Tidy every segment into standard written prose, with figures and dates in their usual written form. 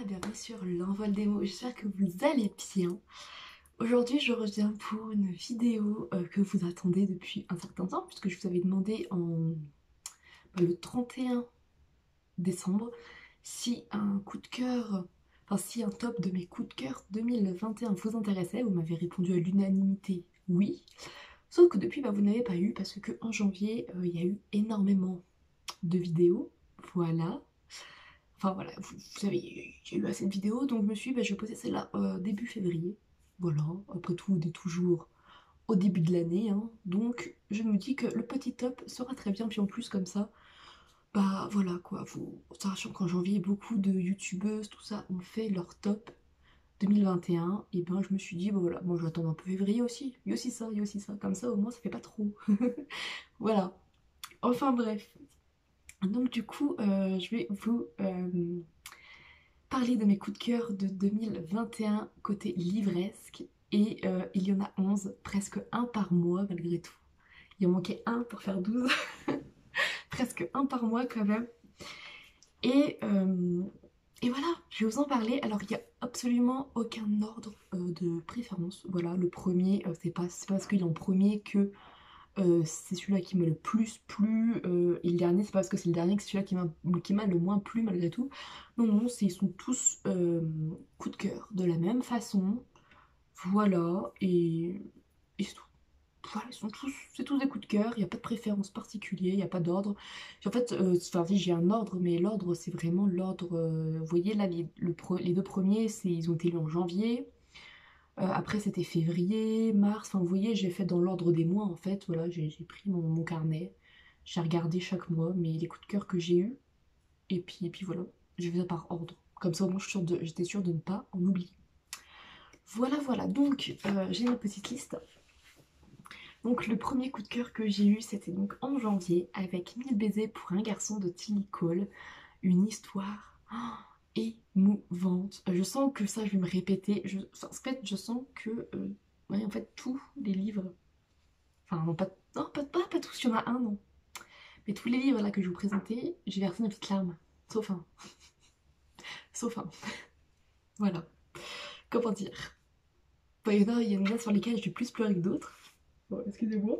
bienvenue sur l'envol des mots, j'espère que vous allez bien. Aujourd'hui je reviens pour une vidéo que vous attendez depuis un certain temps, puisque je vous avais demandé le 31 décembre si un coup de cœur, enfin si un top de mes coups de cœur 2021 vous intéressait. Vous m'avez répondu à l'unanimité oui, sauf que depuis vous n'avez pas eu, parce que en janvier il y a eu énormément de vidéos, voilà. Enfin voilà, vous savez, j'ai eu assez de vidéos, donc je me suis dit, je vais poser celle-là début février. Voilà, après tout, on est toujours au début de l'année, hein. Donc je me dis que le petit top sera très bien, puis en plus comme ça, voilà quoi, sachant qu'en janvier, beaucoup de youtubeuses, tout ça, ont fait leur top 2021, et je me suis dit, voilà, moi je vais attendre un peu février aussi, il y a aussi ça, il y a aussi ça, comme ça au moins ça fait pas trop. Voilà, enfin bref. Donc du coup, je vais vous parler de mes coups de cœur de 2021 côté livresque. Et il y en a 11, presque un par mois malgré tout. Il en manquait un pour faire 12. Presque un par mois quand même. Et, euh, et voilà, je vais vous en parler. Alors il n'y a absolument aucun ordre de préférence. Voilà, le premier, c'est pas parce qu'il est en premier que c'est celui-là qui m'a le plus plu, et le dernier c'est pas parce que c'est le dernier que c'est celui-là qui m'a le moins plu malgré tout. Non, non, ils sont tous coup de cœur, de la même façon, voilà, et c'est tout. Voilà, c'est tous des coups de cœur, il n'y a pas de préférence particulière, il n'y a pas d'ordre. En fait, enfin si j'ai un ordre, mais l'ordre c'est vraiment l'ordre, vous voyez là, les deux premiers, ils ont été lus en janvier. Après c'était février, mars, enfin vous voyez j'ai fait dans l'ordre des mois en fait, voilà, j'ai pris mon carnet, j'ai regardé chaque mois mais les coups de cœur que j'ai eu, et puis voilà, j'ai fait ça par ordre, comme ça au moins j'étais sûre de ne pas en oublier. Voilà voilà, donc j'ai une petite liste. Donc le premier coup de cœur que j'ai eu c'était donc en janvier avec 1000 baisers pour un garçon de Tilly Cole, une histoire émouvante. Je sens que ça, je vais me répéter. En fait, je sens que ouais, en fait, tous les livres, enfin, non, pas tous, il y en a un, non. Mais tous les livres là que je vous présentais, j'ai versé une petite larme. Sauf un. Sauf un. Voilà. Comment dire. Bon, il y en a sur lesquels j'ai plus pleuré que d'autres. Bon, excusez-moi.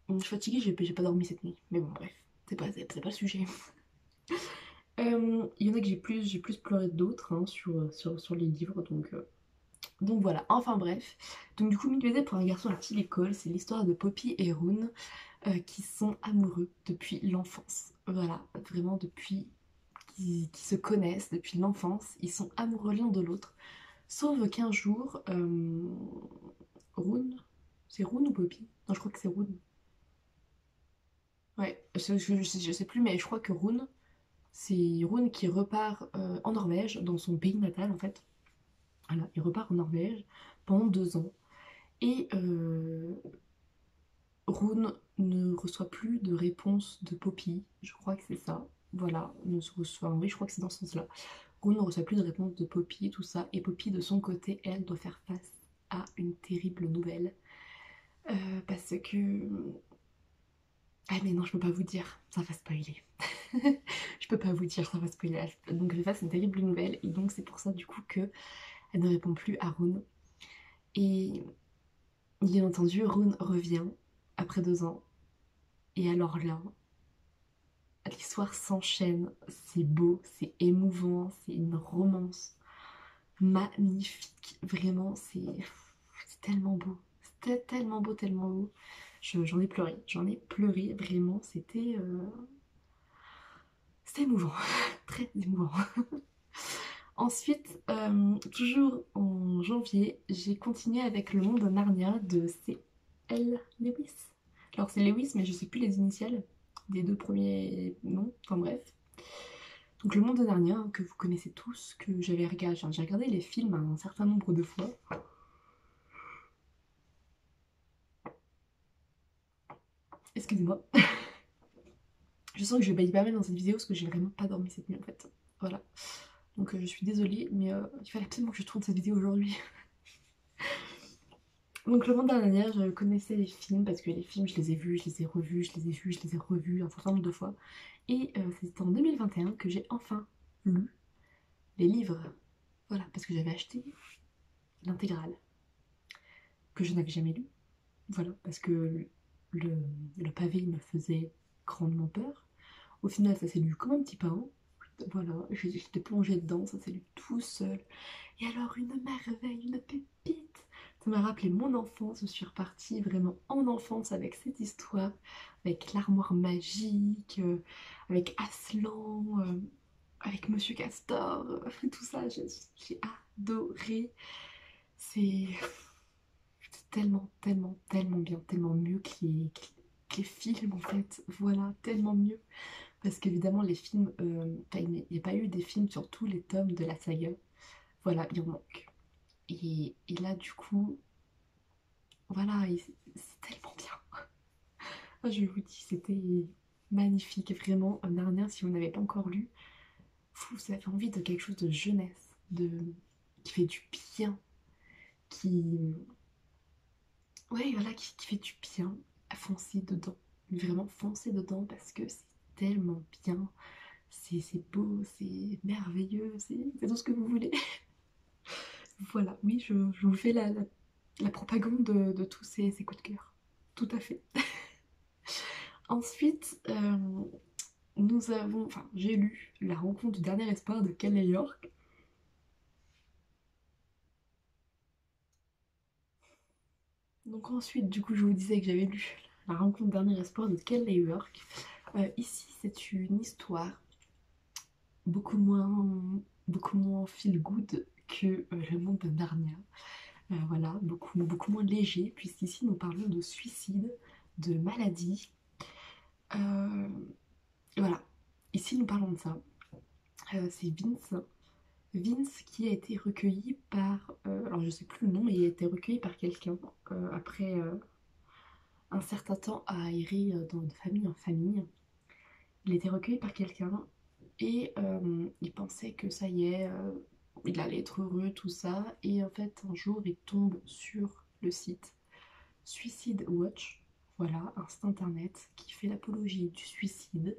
Je suis fatiguée, j'ai pas dormi cette nuit. Mais bon, bref, c'est pas le sujet. Il y en a que j'ai plus pleuré que d'autres, hein, sur les livres, donc voilà, enfin bref. Donc du coup, Mille baiser pour un garçon à petite école, c'est l'histoire de Poppy et Rune qui sont amoureux depuis l'enfance. Voilà, vraiment depuis qu'ils se connaissent, depuis l'enfance, ils sont amoureux l'un de l'autre. Sauf qu'un jour, Rune, c'est Rune ou Poppy? Non, je crois que c'est Rune. Ouais, je sais plus, mais je crois que Rune, c'est Rune qui repart en Norvège, dans son pays natal en fait. Voilà, il repart en Norvège pendant 2 ans. Et Rune ne reçoit plus de réponse de Poppy, je crois que c'est ça. Voilà, ne se reçoit, oui, je crois que c'est dans ce sens-là. Rune ne reçoit plus de réponse de Poppy, tout ça. Et Poppy, de son côté, elle doit faire face à une terrible nouvelle. Parce que... Ah mais non, je peux pas vous dire, ça va spoiler. Je peux pas vous dire, ça va spoiler. Donc elle fait face à une terrible nouvelle, et donc c'est pour ça du coup que elle ne répond plus à Rune. Et bien entendu, Rune revient après 2 ans. Et alors là, l'histoire s'enchaîne, c'est beau, c'est émouvant, c'est une romance magnifique. Vraiment, c'est tellement beau. C'était tellement beau, tellement beau. J'en ai pleuré, vraiment, c'était émouvant, très émouvant. Ensuite, toujours en janvier, j'ai continué avec Le Monde de Narnia de C.L. Lewis. Alors c'est Lewis, mais je sais plus les initiales des deux premiers noms, enfin bref. Donc Le Monde de Narnia, hein, que vous connaissez tous, que j'avais regardé, j'ai regardé les films un certain nombre de fois. Excusez-moi. Je sens que je vais bailler pas mal dans cette vidéo parce que j'ai vraiment pas dormi cette nuit en fait. Voilà. Donc je suis désolée, mais il fallait absolument que je tourne cette vidéo aujourd'hui. Donc le monde dernier, je connaissais les films parce que les films, je les ai vus, je les ai revus, je les ai vus, je les ai revus un certain nombre de fois. Et c'est en 2021 que j'ai enfin lu les livres. Voilà, parce que j'avais acheté l'intégrale, que je n'avais jamais lu. Voilà, parce que le, le pavé me faisait grandement peur. Au final, ça s'est lu comme un petit pain. Voilà, j'étais plongée dedans, ça s'est lu tout seul. Et alors, une merveille, une pépite! Ça m'a rappelé mon enfance, je suis repartie vraiment en enfance avec cette histoire, avec l'armoire magique, avec Aslan, avec Monsieur Castor, tout ça, j'ai adoré. C'est tellement, tellement, tellement bien, tellement mieux que les films en fait, voilà, tellement mieux. Parce qu'évidemment, les films, enfin, il n'y a pas eu des films sur tous les tomes de la saga. Voilà, il en manque. Et là, du coup, voilà, c'est tellement bien. Ah, je vous dis, c'était magnifique. Vraiment, Narnia, si vous n'avez pas encore lu, vous avez envie de quelque chose de jeunesse, qui fait du bien, qui, ouais, voilà, qui fait du bien. Foncez dedans. Vraiment, foncez dedans parce que c'est tellement bien. C'est beau, c'est merveilleux, c'est tout ce que vous voulez. Voilà, oui, je vous fais la propagande de tous ces coups de cœur. Tout à fait. Ensuite, nous avons, enfin, j'ai lu La rencontre du dernier espoir de Ken York. Donc ensuite, du coup, je vous disais que j'avais lu La rencontre du dernier espoir de Ken York. Ici, c'est une histoire beaucoup moins feel good que le monde de Narnia. Voilà, beaucoup moins léger, puisqu'ici nous parlons de suicide, de maladie. Euh, voilà, ici nous parlons de ça. C'est Vince qui a été recueilli par, alors je sais plus le nom, mais il a été recueilli par quelqu'un après un certain temps à errer de famille en famille. Il a été recueilli par quelqu'un et il pensait que ça y est, il allait être heureux, tout ça. Et en fait, un jour, il tombe sur le site Suicide Watch, voilà, un site internet qui fait l'apologie du suicide.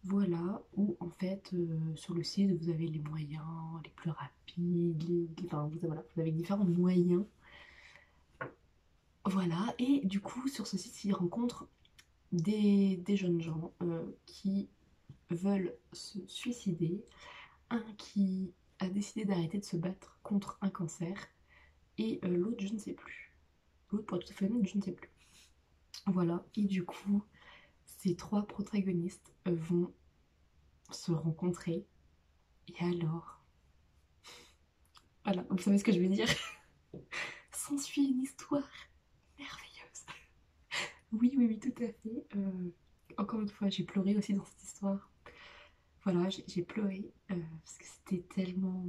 Voilà, où en fait, sur le site, vous avez les moyens les plus rapides, enfin, voilà, vous avez différents moyens. Voilà, et du coup, sur ce site, ils rencontrent des jeunes gens qui veulent se suicider, un qui a décidé d'arrêter de se battre contre un cancer, et l'autre, je ne sais plus. L'autre, pour être tout à fait honnête, je ne sais plus. Voilà, et du coup, ces trois protagonistes vont se rencontrer, et alors, voilà, vous savez ce que je veux dire. S'ensuit une histoire merveilleuse. Oui, oui, oui, tout à fait. Encore une fois, j'ai pleuré aussi dans cette histoire. Voilà, j'ai pleuré parce que c'était tellement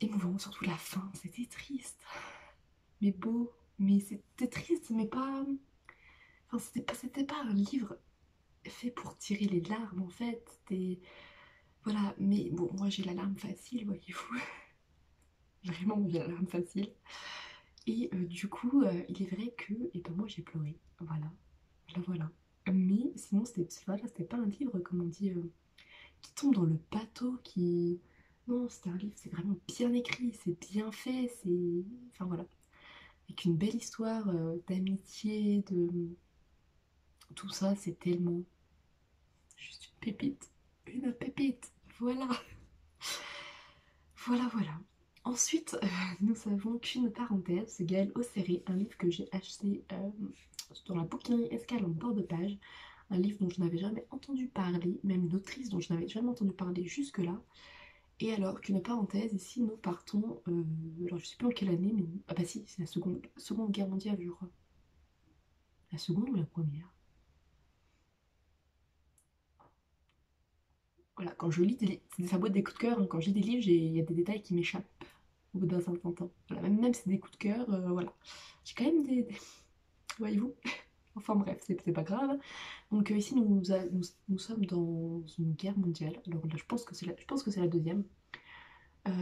émouvant, surtout la fin. C'était triste, mais beau. Mais c'était triste, mais pas. Enfin, c'était pas un livre fait pour tirer les larmes en fait. C'était. Voilà, mais bon, moi j'ai la larme facile, voyez-vous. Vraiment, j'ai la larme facile. Et du coup, il est vrai que et ben, moi j'ai pleuré. Voilà. Là voilà. Mais sinon, c'était pas un livre, comme on dit, qui tombe dans le bateau, qui... Non, c'était un livre, c'est vraiment bien écrit, c'est bien fait, c'est... Enfin voilà. Avec une belle histoire d'amitié, de... Tout ça, c'est tellement... Juste une pépite. Une pépite. Voilà. Voilà, voilà. Ensuite, nous avons qu'une parenthèse, Gaël Osséré, un livre que j'ai acheté dans la bouquinerie Escale en bord de page. Un livre dont je n'avais jamais entendu parler, même une autrice dont je n'avais jamais entendu parler jusque-là. Et alors qu'une parenthèse, ici nous partons, alors je sais plus en quelle année, mais... Ah bah si, c'est la seconde guerre mondiale, je crois. La seconde ou la première? Voilà, quand je lis des livres, c'est sa boîte des coups de cœur, hein, quand je lis des livres, il y a des détails qui m'échappent au bout d'un certain temps. Voilà, même si c'est des coups de cœur, voilà. J'ai quand même voyez-vous? Enfin bref, c'est pas grave. Donc ici nous sommes dans une guerre mondiale. Alors là, je pense que c'est la deuxième.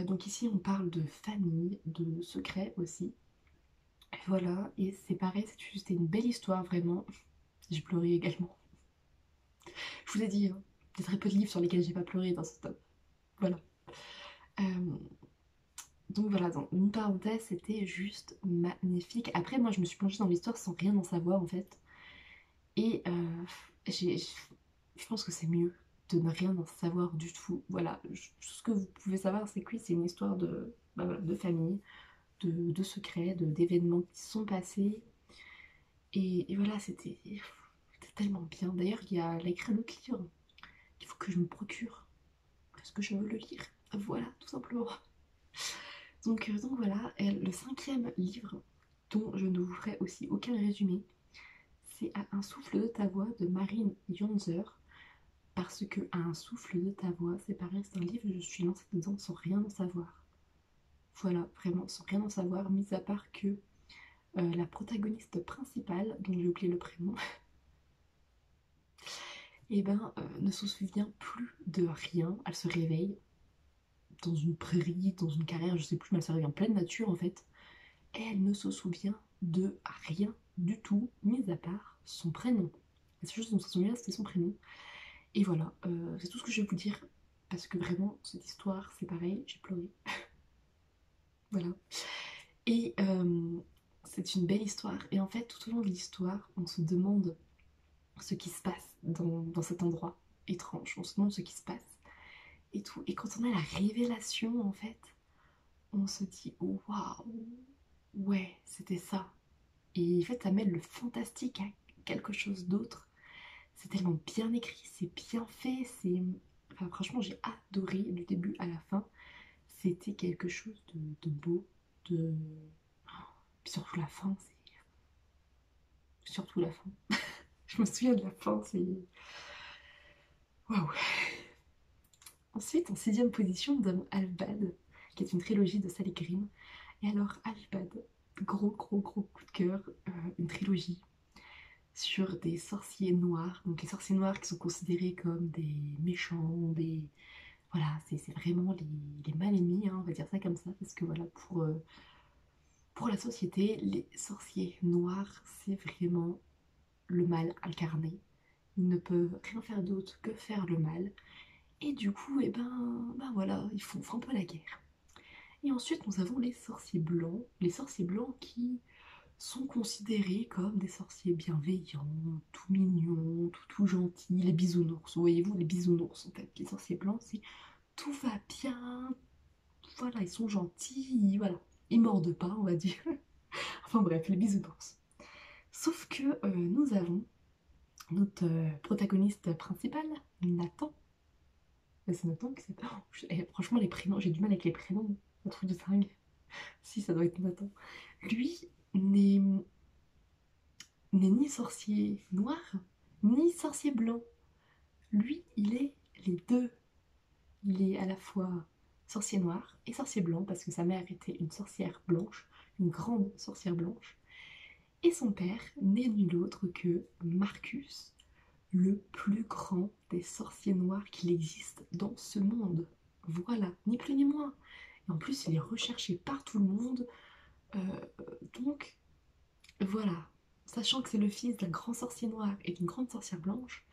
Donc ici on parle de famille, de secrets aussi. Voilà, et c'est pareil, c'était une belle histoire, vraiment. J'ai pleuré également. Je vous ai dit, hein, il y a très peu de livres sur lesquels j'ai pas pleuré dans ce top. Voilà. Euh, donc voilà, dans une parenthèse, c'était juste magnifique. Après, moi, je me suis plongée dans l'histoire sans rien en savoir, en fait. Et je pense que c'est mieux de ne rien en savoir du tout. Voilà, tout ce que vous pouvez savoir, c'est que oui, c'est une histoire de, bah voilà, de famille, de secrets, d'événements qui sont passés. Et voilà, c'était tellement bien. D'ailleurs, il y a écrit un autre livre qu'il faut que je me procure parce que je veux le lire. Voilà, tout simplement. Donc voilà, et le 5e livre, dont je ne vous ferai aussi aucun résumé, c'est À un souffle de ta voix de Marine Yonzer. Parce que À un souffle de ta voix, c'est pareil, c'est un livre, je suis lancée dedans sans rien en savoir. Voilà, vraiment sans rien en savoir, mis à part que la protagoniste principale, dont j'ai oublié le prénom, et ben ne se souvient plus de rien. Elle se réveille dans une prairie, dans une carrière, je sais plus, mais elle se réveille en pleine nature en fait. Et elle ne se souvient de rien du tout, mis à part son prénom. La seule chose dont elle se souvient, c'était son prénom. Et voilà, c'est tout ce que je vais vous dire. Parce que vraiment, cette histoire, c'est pareil, j'ai pleuré. Voilà. Et c'est une belle histoire. Et en fait, tout au long de l'histoire, on se demande ce qui se passe dans cet endroit étrange. On se demande ce qui se passe et tout. Et quand on a la révélation, en fait, on se dit oh, waouh, ouais, c'était ça. Et en fait, ça mêle le fantastique à quelque chose d'autre. C'est tellement bien écrit, c'est bien fait, c'est... Enfin, franchement, j'ai adoré du début à la fin. C'était quelque chose de beau, de... Puis surtout la fin, c'est... Surtout la fin. Je me souviens de la fin, c'est... Waouh. Ensuite, en 6e position, nous avons Albad, qui est une trilogie de Sally Green. Et alors, Albad, gros coup de cœur, une trilogie sur des sorciers noirs. Donc les sorciers noirs qui sont considérés comme des méchants, des... Voilà, c'est vraiment les mal ennemis, hein, on va dire ça comme ça, parce que voilà, pour la société, les sorciers noirs, c'est vraiment le mal incarné. Ils ne peuvent rien faire d'autre que faire le mal. Et du coup, ben voilà, ils font un peu la guerre. Et ensuite, nous avons les sorciers blancs qui sont considérés comme des sorciers bienveillants, tout mignons, tout gentils, les bisounours. Voyez-vous, les bisounours en fait. Les sorciers blancs, c'est tout va bien, voilà, ils sont gentils, voilà. Ils mordent pas, on va dire. Enfin bref, les bisounours. Sauf que nous avons notre protagoniste principal, Nathan. C'est Nathan qui s'appelle. Franchement, les prénoms, j'ai du mal avec les prénoms. Un truc de dingue. Si, ça doit être Nathan. Lui n'est ni sorcier noir, ni sorcier blanc. Lui, il est les deux. Il est à la fois sorcier noir et sorcier blanc, parce que sa mère était une sorcière blanche, une grande sorcière blanche. Et son père n'est nul autre que Marcus, le plus grand des sorciers noirs qu'il existe dans ce monde. Voilà, ni plus ni moins. Et en plus, il est recherché par tout le monde. Euh, donc, voilà. Sachant que c'est le fils d'un grand sorcier noir et d'une grande sorcière blanche,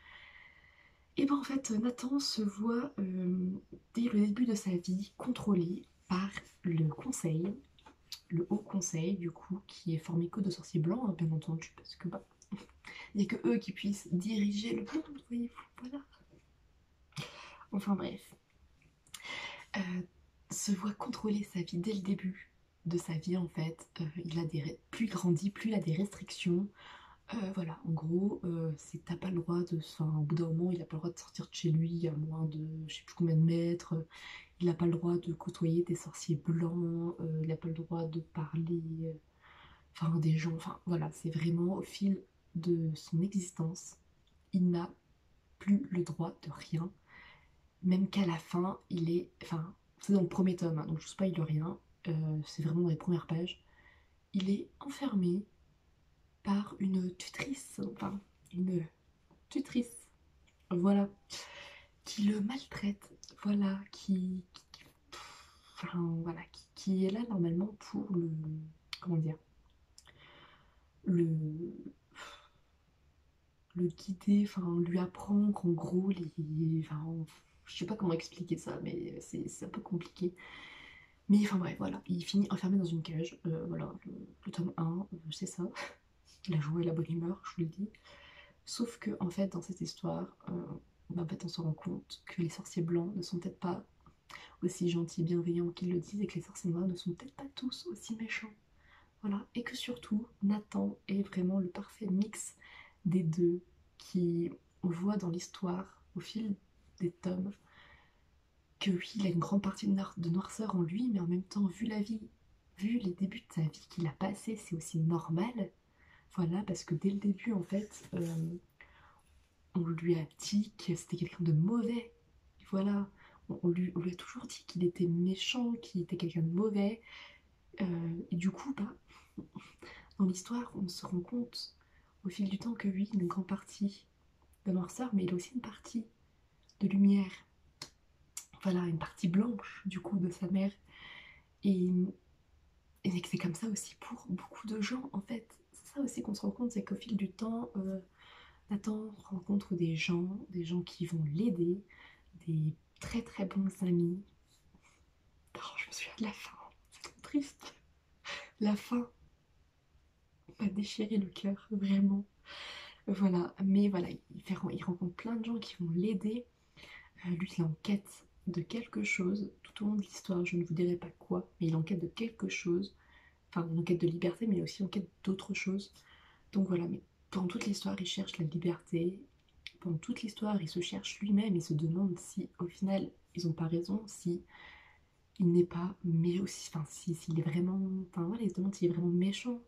et ben en fait, Nathan se voit dès le début de sa vie contrôlé par le conseil, le haut conseil du coup, qui est formé que de sorciers blancs, hein, bien entendu, parce que bah, il n'y a que eux qui puissent diriger le monde, voyez-vous, voilà. Enfin bref, euh, se voit contrôler sa vie dès le début de sa vie en fait. Plus il grandit, plus il a des restrictions. Voilà, en gros, c'est t'as pas le droit de... Enfin, au bout d'un moment, il n'a pas le droit de sortir de chez lui à moins de je sais plus combien de mètres. Il n'a pas le droit de côtoyer des sorciers blancs. Il n'a pas le droit de parler... Enfin, des gens... Enfin, voilà, c'est vraiment au fil de son existence. Il n'a plus le droit de rien. Même qu'à la fin, il est... Enfin, c'est dans le premier tome, hein, donc je ne spoil rien. C'est vraiment dans les premières pages. Il est enfermé par une tutrice, enfin une tutrice, voilà, qui le maltraite, voilà, enfin, voilà, qui est là normalement pour le, comment dire, le, le guider, enfin lui apprendre qu'en gros, enfin, je sais pas comment expliquer ça, mais c'est un peu compliqué. Mais enfin bref, voilà, il finit enfermé dans une cage, voilà, le tome 1, c'est ça, la joie et la bonne humeur, je vous le dis. Sauf que, en fait, dans cette histoire, en fait, on se rend compte que les sorciers blancs ne sont peut-être pas aussi gentils, bienveillants qu'ils le disent, et que les sorciers noirs ne sont peut-être pas tous aussi méchants. Voilà, et que surtout, Nathan est vraiment le parfait mix des deux, qui on voit dans l'histoire, au fil des tomes, que oui, il a une grande partie de noirceur en lui, mais en même temps, vu la vie, vu les débuts de sa vie qu'il a passé, c'est aussi normal. Voilà, parce que dès le début, en fait, on lui a dit que c'était quelqu'un de mauvais. Voilà, on lui a toujours dit qu'il était méchant, qu'il était quelqu'un de mauvais. Et du coup, bah, dans l'histoire, on se rend compte au fil du temps que oui, une grande partie de noirceur, mais il a aussi une partie de lumière. Voilà, une partie blanche du coup de sa mère. Et, et c'est comme ça aussi pour beaucoup de gens en fait. C'est ça aussi qu'on se rend compte, c'est qu'au fil du temps, Nathan rencontre des gens qui vont l'aider, des très très bons amis. Oh, je me souviens de la fin, c'est trop triste. La fin m'a déchiré le cœur, vraiment. Voilà, mais voilà, il rencontre plein de gens qui vont l'aider. Lui, il est en quête de quelque chose tout au long de l'histoire. Je ne vous dirai pas quoi, mais il est en quête de quelque chose. Enfin, en quête de liberté, mais aussi en quête d'autre chose. Donc voilà, mais pendant toute l'histoire, il cherche la liberté. Pendant toute l'histoire, il se cherche lui-même. Il se demande si, au final, ils n'ont pas raison, si il n'est pas, mais aussi, enfin, s'il est vraiment, enfin voilà, il se demande s'il est vraiment méchant.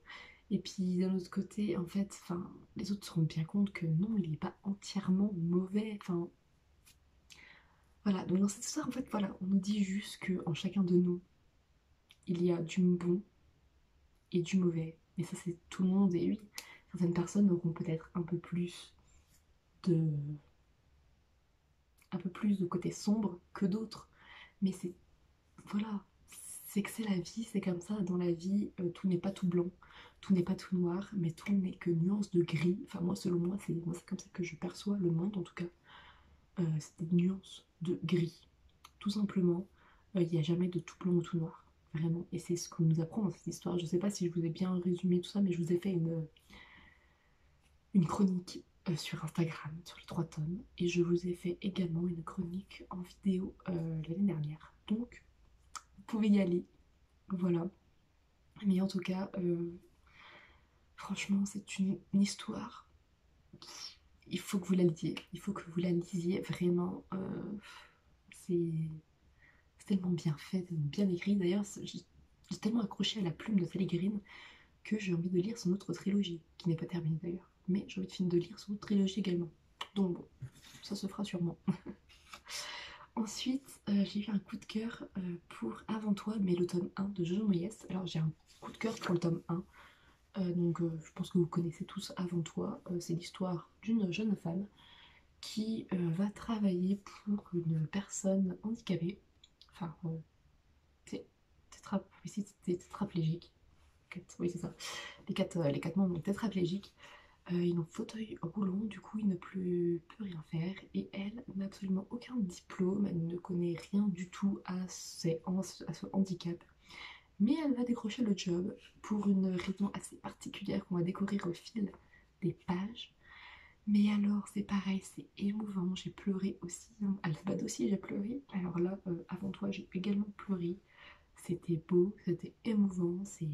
Et puis d'un autre côté, en fait, enfin, les autres se rendent bien compte que non, il n'est pas entièrement mauvais. Enfin, voilà. Donc dans cette histoire, en fait, voilà, on nous dit juste que en chacun de nous, il y a du bon et du mauvais. Et ça, c'est tout le monde. Et oui, certaines personnes auront peut-être de, un peu plus de côté sombre que d'autres. Mais c'est, voilà, c'est que c'est la vie, c'est comme ça. Dans la vie, tout n'est pas tout blanc, tout n'est pas tout noir, mais tout n'est que nuances de gris. Enfin, moi, selon moi, c'est comme ça que je perçois le monde, en tout cas. C'est des nuances de gris. Tout simplement, il n'y a jamais de tout blanc ou tout noir. Vraiment. Et c'est ce qu'on nous apprend dans cette histoire. Je sais pas si je vous ai bien résumé tout ça, mais je vous ai fait une chronique sur Instagram, sur les 3 tomes. Et je vous ai fait également une chronique en vidéo l'année dernière. Donc, vous pouvez y aller. Voilà. Mais en tout cas, franchement, c'est une histoire. Il faut que vous la lisiez. Il faut que vous la lisiez vraiment. C'est c'est tellement bien fait, bien écrit. D'ailleurs, j'ai tellement accroché à la plume de Sally Green que j'ai envie de lire son autre trilogie, qui n'est pas terminée d'ailleurs. Mais j'ai envie de lire son autre trilogie également. Donc bon, ça se fera sûrement. Ensuite, j'ai eu un coup de cœur pour Avant toi, mais le tome 1 de Jojo Moyes. Alors j'ai un coup de cœur pour le tome 1. Je pense que vous connaissez tous Avant toi. C'est l'histoire d'une jeune femme qui va travailler pour une personne handicapée. Enfin, c'est oui, c'est tétraplégique. Oui, c'est ça. Les quatre membres sont tétraplégiques. Il est en fauteuil roulant, du coup il ne peut rien faire. Et elle n'a absolument aucun diplôme, elle ne connaît rien du tout à ce handicap. Mais elle va décrocher le job pour une raison assez particulière qu'on va découvrir au fil des pages. Mais alors c'est pareil, c'est émouvant, j'ai pleuré aussi. À la base aussi j'ai pleuré. Alors là, avant toi j'ai également pleuré. C'était beau, c'était émouvant, c'est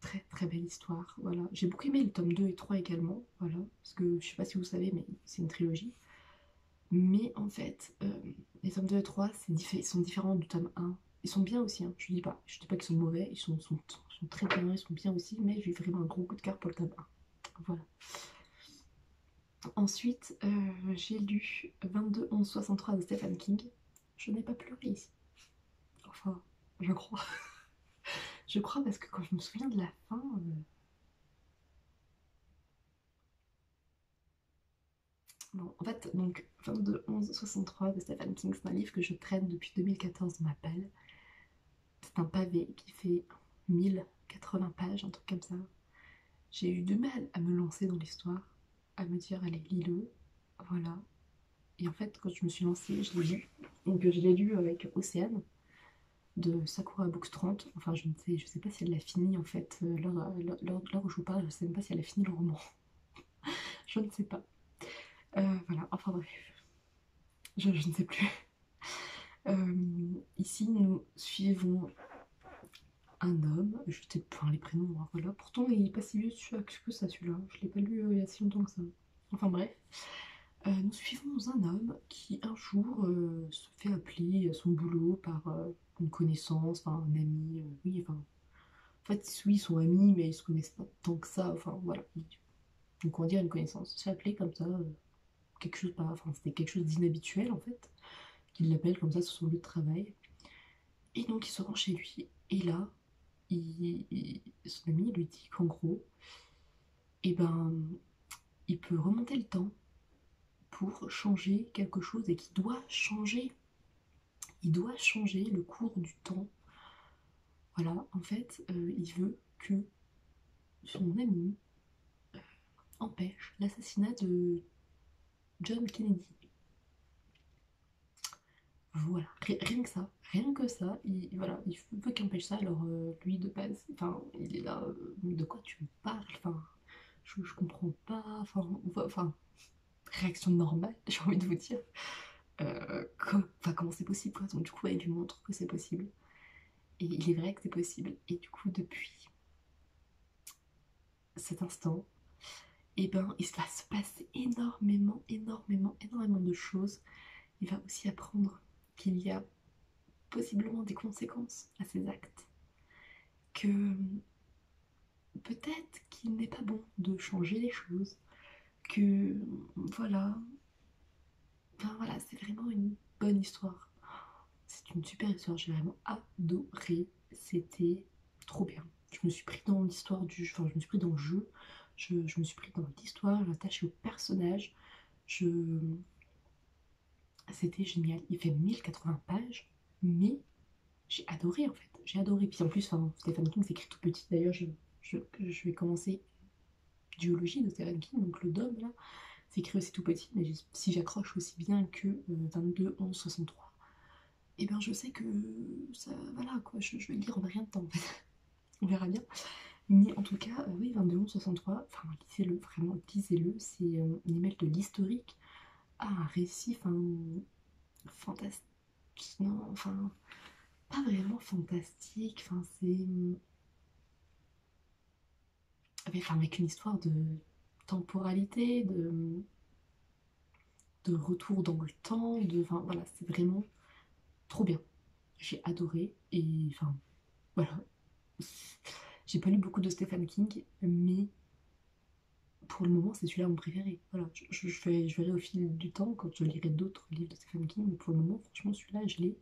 très très belle histoire. Voilà. J'ai beaucoup aimé le tome 2 et 3 également, voilà, parce que je sais pas si vous savez, mais c'est une trilogie. Mais en fait, les tomes 2 et 3, ils sont différents du tome 1. Ils sont bien aussi, hein, je dis pas qu'ils sont mauvais, sont très bien, ils sont bien aussi, mais j'ai eu vraiment un gros coup de cœur pour le tome 1. Voilà. Ensuite, j'ai lu 22-11-63 de Stephen King. Je n'ai pas pleuré ici. Enfin, je crois. Je crois parce que quand je me souviens de la fin, bon, en fait, donc 22-11-63 de Stephen King, c'est un livre que je traîne depuis 2014 dans ma palle. C'est un pavé qui fait 1080 pages, un truc comme ça. J'ai eu du mal à me lancer dans l'histoire, à me dire allez lis-le, voilà. Et en fait quand je me suis lancée, je l'ai lu. Donc je l'ai lu avec Océane de Sakura Books 30. Enfin je sais pas si elle l'a fini en fait. L'heure où je vous parle, je sais même pas si elle a fini le roman. Je ne sais pas. Voilà, enfin bref, je ne sais plus. Ici nous suivons un homme, je sais pas enfin, les prénoms, hein, voilà. Pourtant il est pas si vieux que ça celui-là. Je l'ai pas lu il y a si longtemps que ça. Enfin bref. Nous suivons un homme qui un jour se fait appeler à son boulot par une connaissance, enfin un ami, oui, enfin, en fait, oui, ils sont amis, mais ils se connaissent pas tant que ça, enfin voilà. Donc on va dire une connaissance. Il se fait appeler comme ça, quelque chose, pas, enfin c'était quelque chose d'inhabituel en fait, qu'il l'appelle comme ça sur son lieu de travail. Et donc il se rend chez lui, et là, son ami lui dit qu'en gros, eh ben, il peut remonter le temps pour changer quelque chose et qu'il doit changer. Il doit changer le cours du temps. Voilà, en fait, il veut que son ami empêche l'assassinat de John Kennedy. Voilà, rien que ça, rien que ça, voilà, il veut qu'il empêche ça. Alors lui de base, enfin, il est là, de quoi tu me parles, enfin, je comprends pas, enfin, réaction normale, j'ai envie de vous dire. Comment c'est possible quoi. Donc du coup, elle lui montre que c'est possible. Et il est vrai que c'est possible. Et du coup, depuis cet instant, et ben il va se passer énormément de choses. Il va aussi apprendre qu'il y a possiblement des conséquences à ses actes, que peut-être qu'il n'est pas bon de changer les choses, que voilà, enfin voilà, c'est vraiment une bonne histoire. C'est une super histoire, j'ai vraiment adoré, c'était trop bien. Je me suis pris dans l'histoire enfin je me suis pris dans le jeu, je me suis pris dans l'histoire, j'attaché au personnage, je c'était génial. Il fait 1080 pages, mais j'ai adoré en fait. J'ai adoré. Puis en plus, enfin, Stephen King s'écrit tout petit. D'ailleurs, je vais commencer Duologie de Stephen King, donc le Dom là, c'est écrit aussi tout petit, mais si j'accroche aussi bien que 22, 11, 63, et bien je sais que ça, voilà quoi, je vais le lire en rien de temps en fait. On verra bien. Mais en tout cas, oui, 22, 11, 63, enfin, lisez-le, vraiment, lisez-le, c'est une email de l'historique à un récit, enfin, fantastique, non, enfin, pas vraiment fantastique, enfin c'est avec une histoire de temporalité, de retour dans le temps, enfin voilà, c'est vraiment trop bien. J'ai adoré et enfin voilà. J'ai pas lu beaucoup de Stephen King, mais pour le moment c'est celui-là mon préféré. Voilà, je verrai au fil du temps quand je lirai d'autres livres de Stephen King, mais pour le moment franchement celui-là je l'ai.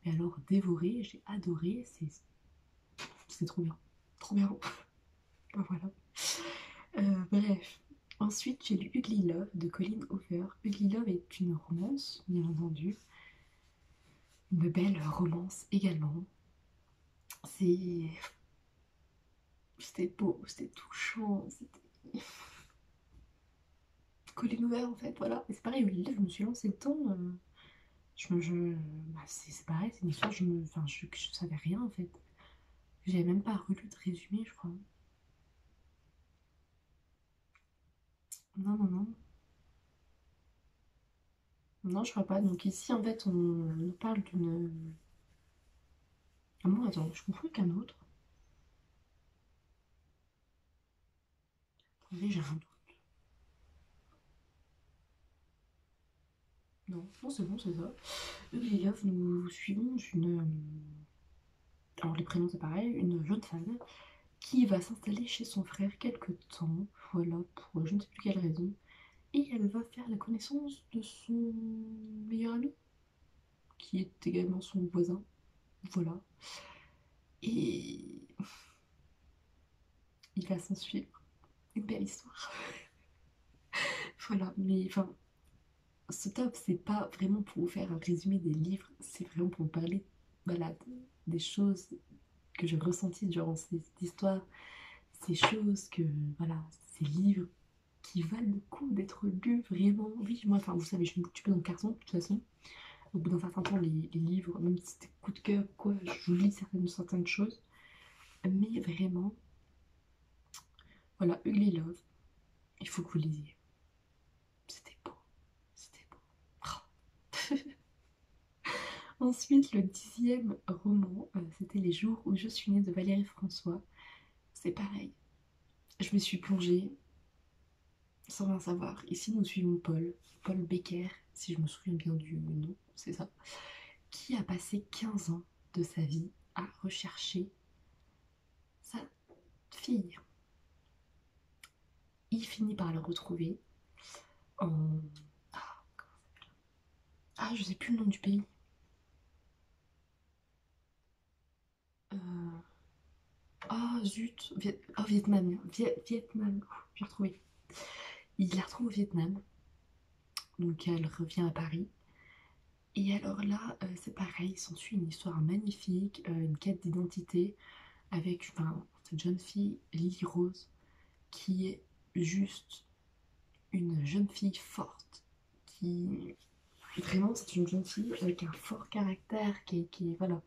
Mais alors dévoré, j'ai adoré, c'est trop bien. Trop bien. Ben voilà. Bref. Ensuite, j'ai lu Ugly Love de Colleen Hoover. Ugly Love est une romance, bien entendu. Une belle romance également. C'est... C'était beau, c'était touchant, c'était... Colleen Hoover, en fait, voilà. Et c'est pareil, Ugly Love, je me suis lancée dedans. C'est pareil, c'est une histoire, enfin, je savais rien, en fait. J'avais même pas relu de résumé, je crois. Non, non, non. Non, je crois pas. Donc ici, en fait, on nous parle d'une... Ah bon, attends, je confonds avec un autre. Attendez, j'ai un doute. Non, non, c'est bon, c'est ça. Ugly Love, nous suivons une... Alors les prénoms c'est pareil, une jeune femme qui va s'installer chez son frère quelque temps, voilà, pour je ne sais plus quelle raison. Et elle va faire la connaissance de son meilleur ami, qui est également son voisin, voilà. Et il va s'en suivre une belle histoire. Voilà, mais enfin, ce top, c'est pas vraiment pour vous faire un résumé des livres, c'est vraiment pour vous parler, voilà, des choses que j'ai ressenties durant cette histoire. ces choses que, voilà, ces livres qui valent le coup d'être lus vraiment. Oui, moi, enfin, vous savez, je suis un petit peu dans le carton, de toute façon. Au bout d'un certain temps, les livres, même si c'était coup de cœur, quoi, j'oublie certaines choses. Mais vraiment, voilà, Ugly Love, il faut que vous lisiez. C'était beau, c'était beau. Oh. Ensuite, le 10e roman, c'était Les jours où je suis née de Valérie François. C'est pareil, je me suis plongée sans rien savoir. Ici, nous suivons Paul Becker, si je me souviens bien du nom, c'est ça, qui a passé 15 ans de sa vie à rechercher sa fille. Il finit par la retrouver en... Ah, je sais plus le nom du pays. Euh, Ah, zut. Oh, Vietnam. Vietnam. Oh, j'ai retrouvé. Il la retrouve au Vietnam. Donc elle revient à Paris. Et alors là, c'est pareil, il s'ensuit une histoire magnifique, une quête d'identité avec cette jeune fille, Lily Rose, qui est juste une jeune fille forte, qui vraiment c'est une jeune fille avec un fort caractère, voilà,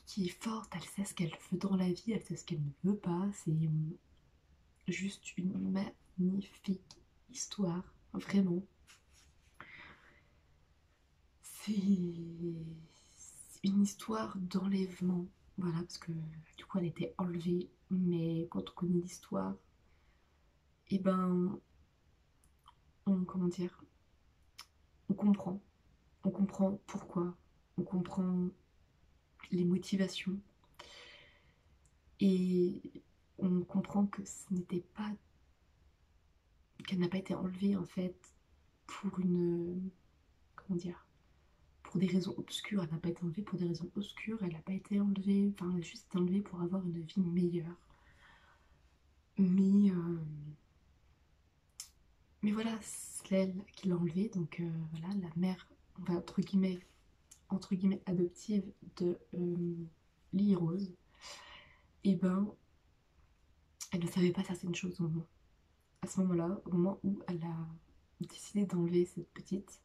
qui est forte, elle sait ce qu'elle veut dans la vie, elle sait ce qu'elle ne veut pas, c'est juste une magnifique histoire, vraiment. C'est une histoire d'enlèvement, voilà, parce que du coup elle était enlevée, mais quand on connaît l'histoire, et ben, comment dire, on comprend pourquoi, on comprend les motivations, et on comprend que ce n'était pas, qu'elle n'a pas été enlevée en fait pour une, comment dire, pour des raisons obscures, elle n'a pas été enlevée pour des raisons obscures, elle n'a pas été enlevée, enfin elle a juste été enlevée pour avoir une vie meilleure. Mais, euh, mais voilà, c'est elle qui l'a enlevée, donc voilà, la mère, entre guillemets adoptive de Lily Rose, et ben elle ne savait pas certaines choses à ce moment-là, au moment où elle a décidé d'enlever cette petite.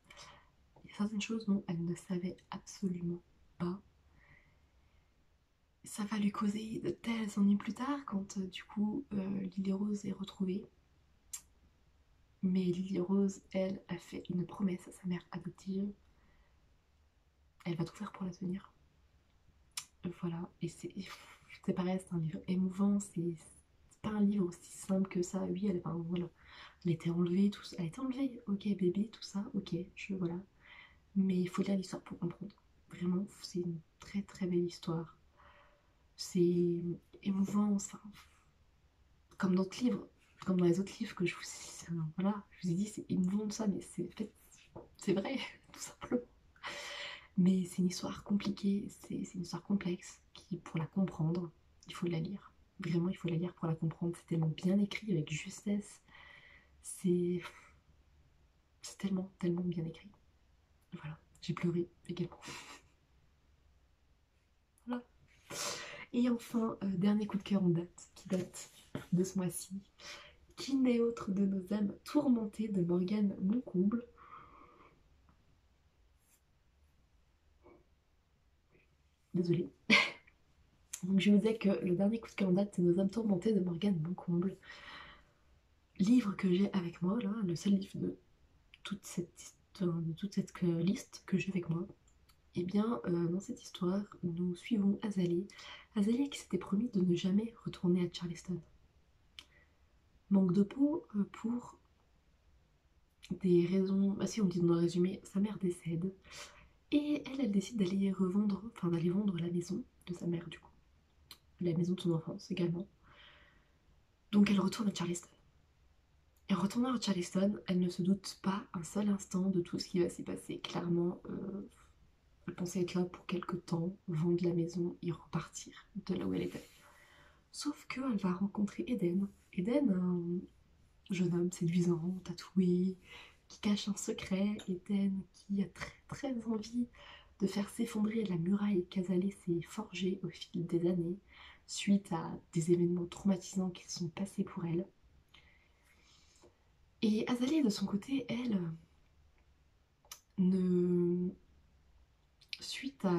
Il y a certaines choses dont elle ne savait absolument pas. Ça va lui causer de tels ennuis plus tard quand du coup Lily Rose est retrouvée. Mais Lily Rose, elle, a fait une promesse à sa mère adoptive. Elle va tout faire pour la tenir. Voilà, et c'est pareil, c'est un livre émouvant, c'est pas un livre aussi simple que ça. Oui, voilà, elle était enlevée, tout ça, elle était enlevée, ok, bébé, tout ça, ok, voilà. Mais il faut lire l'histoire pour comprendre. Vraiment, c'est une très très belle histoire. C'est émouvant, enfin, comme dans d'autres livres, comme dans les autres livres que je vous, voilà, je vous ai dit, c'est émouvant de ça, mais c'est vrai, tout simplement. Mais c'est une histoire compliquée, c'est une histoire complexe qui, pour la comprendre, il faut la lire. Vraiment, il faut la lire pour la comprendre. C'est tellement bien écrit, avec justesse. C'est tellement, tellement bien écrit. Voilà, j'ai pleuré également. Voilà. Et enfin, dernier coup de cœur en date, qui date de ce mois-ci, qui n'est autre de nos âmes tourmentées de Morgane Moncomble. Désolée. Donc je vous disais que le dernier coup de cœur en date, c'est Nos âmes tourmentées de Morgane Moncomble. Livre que j'ai avec moi, là, le seul livre de toute cette liste que j'ai avec moi. Et bien, dans cette histoire, nous suivons Azalée. Azalée qui s'était promis de ne jamais retourner à Charleston. Manque de peau pour des raisons... Bah si, on dit dans le résumé, sa mère décède. Et elle décide d'aller d'aller vendre la maison de sa mère, du coup. La maison de son enfance également. Donc elle retourne à Charleston. Et en retournant à Charleston, elle ne se doute pas un seul instant de tout ce qui va s'y passer. Clairement, elle pensait être là pour quelques temps, vendre la maison et repartir de là où elle était. Sauf qu'elle va rencontrer Eden. Eden, un jeune homme séduisant, tatoué, qui cache un secret. Eden qui a très très envie de faire s'effondrer la muraille qu'Azalée s'est forgée au fil des années. suite à des événements traumatisants qui se sont passés pour elle. Et Azalée, de son côté, elle, ne... suite à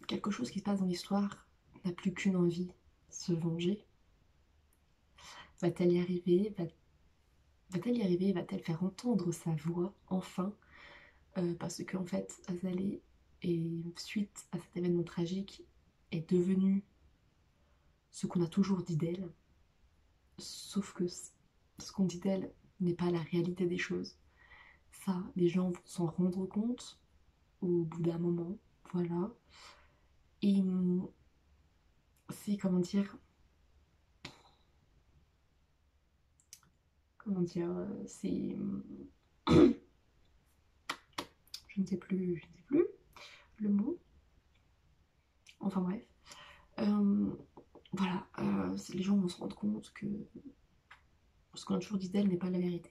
quelque chose qui se passe dans l'histoire, n'a plus qu'une envie, se venger. Va-t-elle y arriver? Va-t-elle y arriver? Va-t-elle faire entendre sa voix, enfin? Parce que, en fait, Azalée, suite à cet événement tragique, est devenue ce qu'on a toujours dit d'elle. Sauf que ce qu'on dit d'elle n'est pas la réalité des choses. Ça, les gens vont s'en rendre compte au bout d'un moment, voilà. Et c'est, c'est... je ne sais plus le mot. Enfin bref. Euh, voilà, les gens vont se rendre compte que ce qu'on a toujours dit d'elle n'est pas la vérité.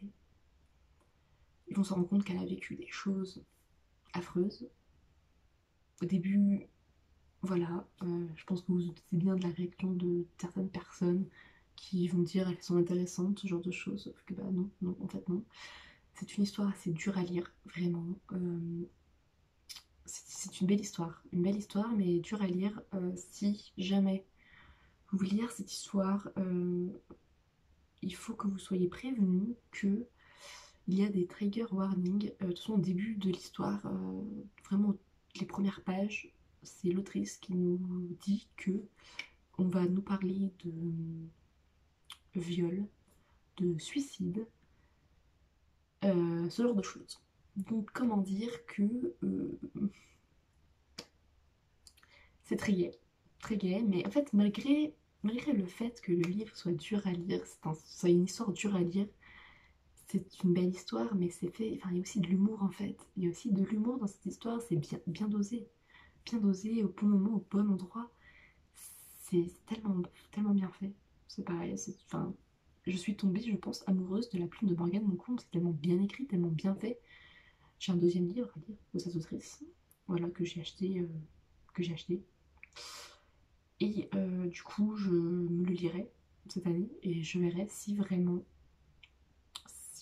Ils vont se rendre compte qu'elle a vécu des choses affreuses. Au début, voilà, je pense que vous vous doutez bien de la réaction de certaines personnes qui vont dire qu'elles sont intéressantes, ce genre de choses. Sauf que bah non, non, en fait non. C'est une histoire assez dure à lire, vraiment. C'est une belle histoire, mais dure à lire. Si jamais vous voulez lire cette histoire, il faut que vous soyez prévenu que il y a des trigger warnings. De toute façon, au début de l'histoire, vraiment les premières pages, c'est l'autrice qui nous dit que on va nous parler de viol, de suicide, ce genre de choses. Donc comment dire que c'est très gai, mais en fait malgré le fait que le livre soit dur à lire, c'est une histoire dure à lire, c'est une belle histoire, mais c'est fait, enfin il y a aussi de l'humour en fait, il y a aussi de l'humour dans cette histoire, c'est bien dosé, au bon moment, au bon endroit, c'est tellement bien fait, c'est pareil, enfin, je suis tombée, je pense, amoureuse de La Plume de Morgane Moncombe, c'est tellement bien écrit, tellement bien fait. J'ai un deuxième livre à lire de cette autrice, voilà, que j'ai acheté. Et du coup, je me le lirai cette année et je verrai si vraiment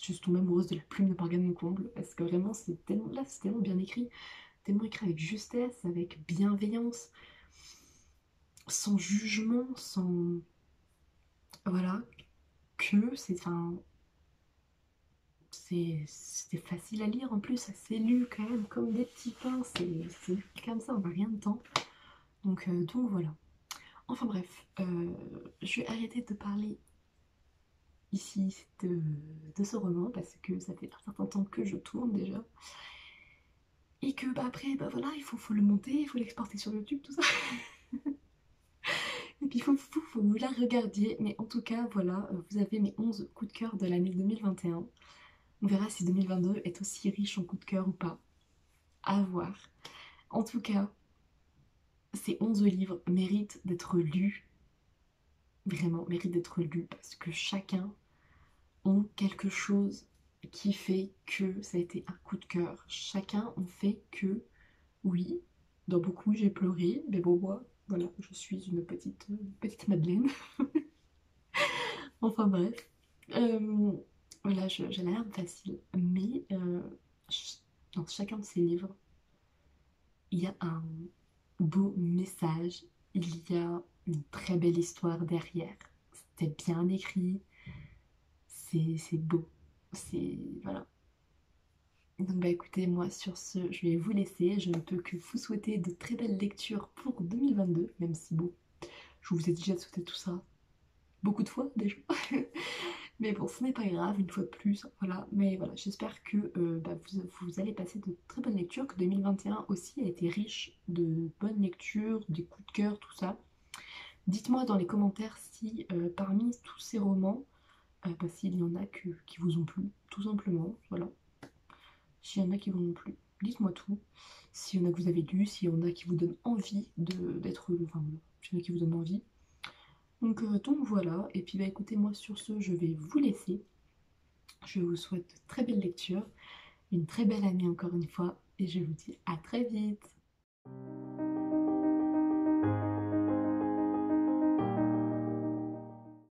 je suis tombée amoureuse de La Plume de Morgane Moncomble parce que vraiment, c'est tellement bien écrit, tellement écrit avec justesse, avec bienveillance, sans jugement, sans voilà, que c'était facile à lire en plus, ça s'est lu quand même comme des petits pains, c'est comme ça, on n'a rien de temps. Donc voilà. Enfin bref, je vais arrêter de parler ici de ce roman parce que ça fait un certain temps que je tourne déjà. Et que bah, après, bah voilà, faut le monter, il faut l'exporter sur YouTube, tout ça. Et puis faut que vous la regardiez. Mais en tout cas, voilà, vous avez mes 11 coups de cœur de l'année 2021. On verra si 2022 est aussi riche en coups de cœur ou pas. À voir. En tout cas, ces 11 livres méritent d'être lus. Vraiment, méritent d'être lus parce que chacun ont quelque chose qui fait que ça a été un coup de cœur. Chacun ont fait que, oui, dans beaucoup j'ai pleuré, mais bon, moi, voilà, je suis une petite Madeleine. Enfin bref. Euh, voilà, j'ai la larme facile, mais dans chacun de ces livres, il y a un beau message, il y a une très belle histoire derrière. C'était bien écrit, c'est beau, c'est... Voilà. Donc bah écoutez, moi sur ce, je vais vous laisser. Je ne peux que vous souhaiter de très belles lectures pour 2022, même si bon, je vous ai déjà souhaité tout ça beaucoup de fois déjà. Mais bon, ce n'est pas grave, une fois de plus, voilà. Mais voilà, j'espère que bah, vous allez passer de très bonnes lectures, que 2021 aussi a été riche de bonnes lectures, des coups de cœur, tout ça. Dites-moi dans les commentaires si parmi tous ces romans, bah, s'il y en a qui vous ont plu, tout simplement, voilà. S'il y en a qui vous ont plu, dites-moi tout. S'il y en a que vous avez lu, s'il y en a qui vous donnent envie d'être... Enfin, voilà, s'il y en a qui vous donnent envie. Donc voilà, et puis bah écoutez, moi sur ce, je vais vous laisser. Je vous souhaite de très belles lectures, une très belle année encore une fois, et je vous dis à très vite.